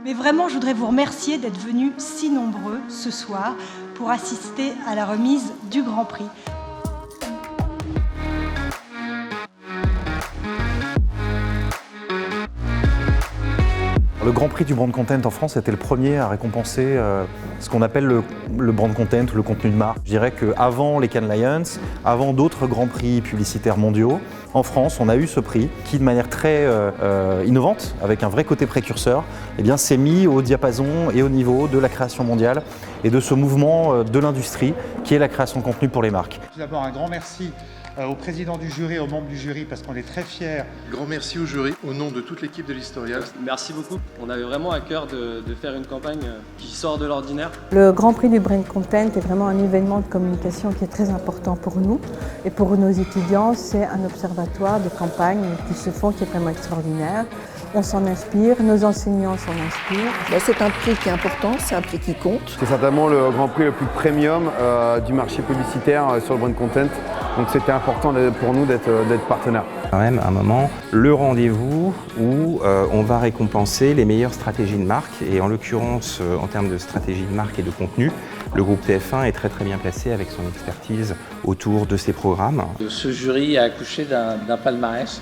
Mais vraiment, je voudrais vous remercier d'être venus si nombreux ce soir pour assister à la remise du Grand Prix. Le Grand Prix du Brand Content en France était le premier à récompenser ce qu'on appelle le Brand Content, le contenu de marque. Je dirais qu'avant les Cannes Lions, avant d'autres Grands Prix publicitaires mondiaux, en France, on a eu ce prix qui, de manière très innovante, avec un vrai côté précurseur, s'est mis au diapason et au niveau de la création mondiale et de ce mouvement de l'industrie qui est la création de contenu pour les marques. Tout d'abord, un grand merci au président du jury, aux membres du jury, parce qu'on est très fiers. Grand merci au jury, au nom de toute l'équipe de l'Historial. Merci beaucoup. On avait vraiment à cœur de faire une campagne qui sort de l'ordinaire. Le Grand Prix du Brand Content est vraiment un événement de communication qui est très important pour nous. Et pour nos étudiants, c'est un observatoire de campagnes qui se font, qui est vraiment extraordinaire. On s'en inspire, nos enseignants s'en inspirent. C'est un prix qui est important, c'est un prix qui compte. C'est certainement le Grand Prix le plus premium du marché publicitaire sur le Brand Content. Donc c'était important pour nous d'être partenaire. Quand même un moment, le rendez-vous où on va récompenser les meilleures stratégies de marque et en l'occurrence en termes de stratégie de marque et de contenu, le groupe TF1 est très bien placé avec son expertise autour de ces programmes. Ce jury a accouché d'un palmarès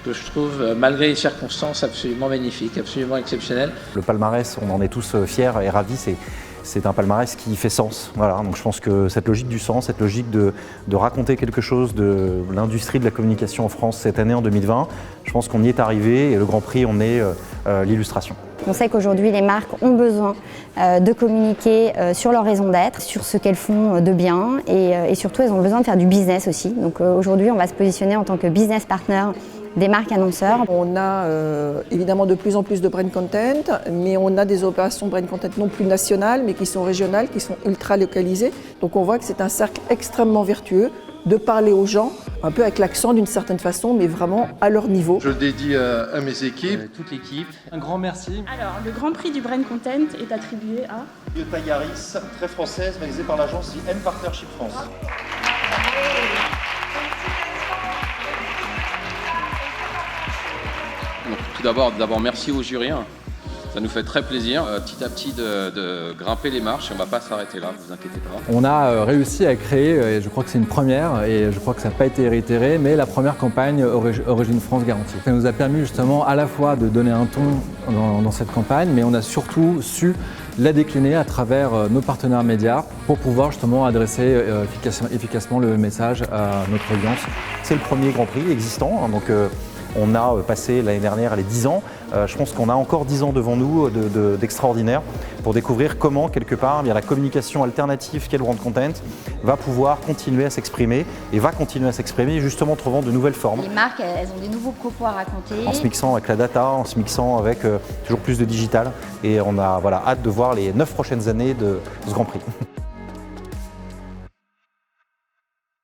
que je trouve, malgré les circonstances, absolument magnifique, absolument exceptionnel. Le palmarès, on en est tous fiers et ravis. C'est un palmarès qui fait sens. Voilà. Donc je pense que cette logique du sens, cette logique de raconter quelque chose de l'industrie de la communication en France cette année, en 2020, je pense qu'on y est arrivé et le Grand Prix en est l'illustration. On sait qu'aujourd'hui les marques ont besoin de communiquer sur leur raison d'être, sur ce qu'elles font de bien et surtout elles ont besoin de faire du business aussi. Donc aujourd'hui on va se positionner en tant que business partner des marques annonceurs. On a évidemment de plus en plus de brand content, mais on a des opérations brand content non plus nationales, mais qui sont régionales, qui sont ultra localisées. Donc on voit que c'est un cercle extrêmement vertueux de parler aux gens, un peu avec l'accent d'une certaine façon, mais vraiment à leur niveau. Je le dédie à mes équipes. Toute l'équipe, un grand merci. Alors, le Grand Prix du Brand Content est attribué à Toyota Yaris, très française, réalisée par l'agence IM Partnership France. Donc, tout d'abord, merci aux juriens. Ça nous fait très plaisir, petit à petit, de grimper les marches. On ne va pas s'arrêter là, ne vous inquiétez pas. On a réussi à créer, et je crois que c'est une première, et je crois que ça n'a pas été réitéré, mais la première campagne Origine France Garantie. Ça nous a permis justement à la fois de donner un ton dans cette campagne, mais on a surtout su la décliner à travers nos partenaires médias pour pouvoir justement adresser efficacement le message à notre audience. C'est le premier Grand Prix existant, hein, donc on a passé l'année dernière les 10 ans. Je pense qu'on a encore 10 ans devant nous d'extraordinaire pour découvrir comment, quelque part, la communication alternative qu'est le Brand Content va pouvoir continuer à s'exprimer et va continuer à s'exprimer justement en trouvant de nouvelles formes. Les marques, elles ont des nouveaux propos à raconter. En se mixant avec la data, en se mixant avec toujours plus de digital. Et on a hâte de voir les 9 prochaines années de ce Grand Prix.